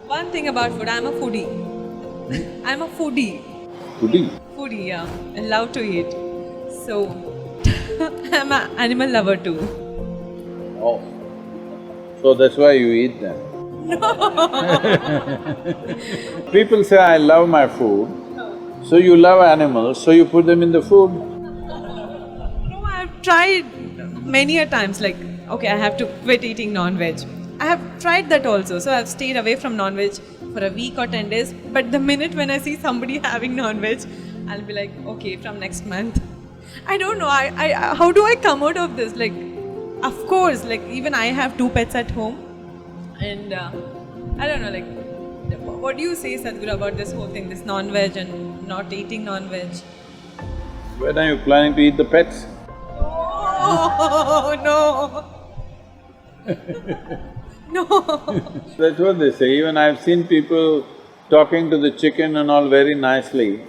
One thing about food, I'm a foodie. I'm a foodie. Foodie? Foodie, yeah. I love to eat. So, I'm an animal lover too. Oh. So that's why you eat them. People say, I love my food. So you love animals, so you put them in the food. No, I've tried many a times, like, okay, I have to quit eating non-veg. I have tried that also, so I've stayed away from non-veg for a week or 10 days. But the minute when I see somebody having non-veg, I'll be like, okay, from next month. I don't know, how do I come out of this? Like, of course, like even I have 2 pets at home. And I don't know, like, what do you say, Sadhguru, about this whole thing, this non-veg and not eating non-veg? When are you planning to eat the pets? Oh, no. No. That's what they say. Even I've seen people talking to the chicken and all very nicely,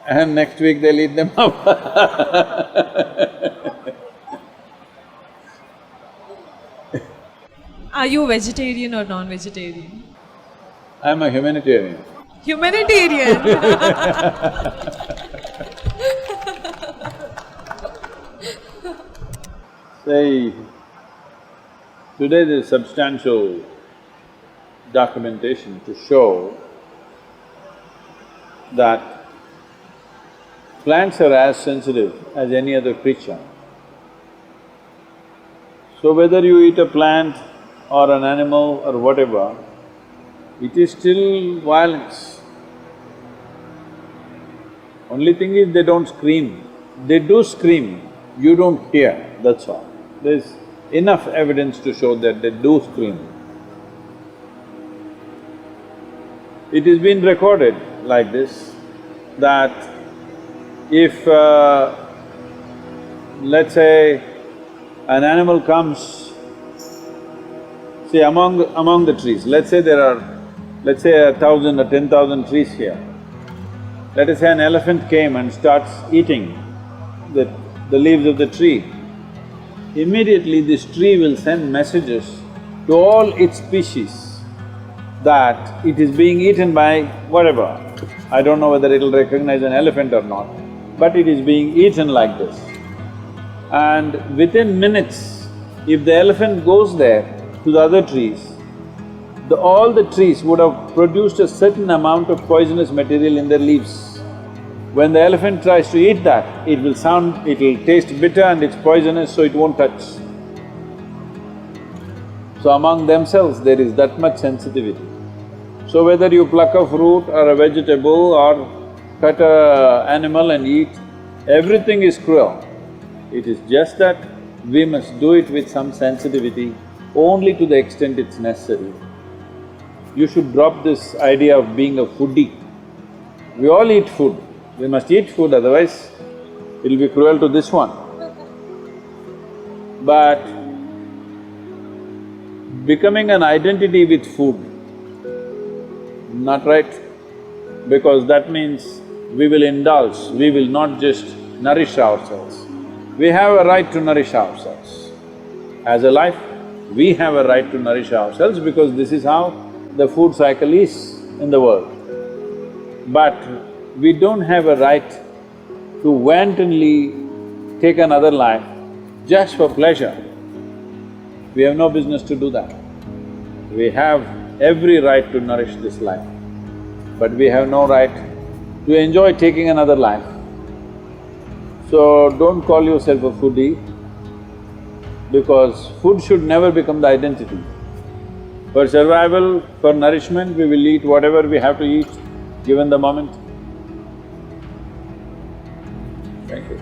and next week they'll eat them up. Are you vegetarian or non-vegetarian? I'm a humanitarian. Humanitarian. Say, today there's substantial documentation to show that plants are as sensitive as any other creature. So whether you eat a plant or an animal or whatever, it is still violence. Only thing is they don't scream. They do scream, you don't hear, that's all. There's enough evidence to show that they do scream. It has been recorded like this, that if let's say an animal comes, see among the trees, let's say there are, let's say 1,000 or 10,000 trees here. Let us say an elephant came and starts eating the leaves of the tree. Immediately this tree will send messages to all its species that it is being eaten by whatever. I don't know whether it'll recognize an elephant or not, but it is being eaten like this. And within minutes, if the elephant goes there to the other trees, all the trees would have produced a certain amount of poisonous material in their leaves. When the elephant tries to eat that, it'll taste bitter and it's poisonous, so it won't touch. So among themselves, there is that much sensitivity. So whether you pluck a fruit or a vegetable or cut a animal and eat, everything is cruel. It is just that we must do it with some sensitivity, only to the extent it's necessary. You should drop this idea of being a foodie. We all eat food. We must eat food, otherwise it'll be cruel to this one. But becoming an identity with food, not right, because that means we will indulge, we will not just nourish ourselves. We have a right to nourish ourselves. As a life, we have a right to nourish ourselves because this is how the food cycle is in the world. But we don't have a right to wantonly take another life just for pleasure. We have no business to do that. We have every right to nourish this life, but we have no right to enjoy taking another life. So don't call yourself a foodie, because food should never become the identity. For survival, for nourishment, we will eat whatever we have to eat, given the moment. Thank you.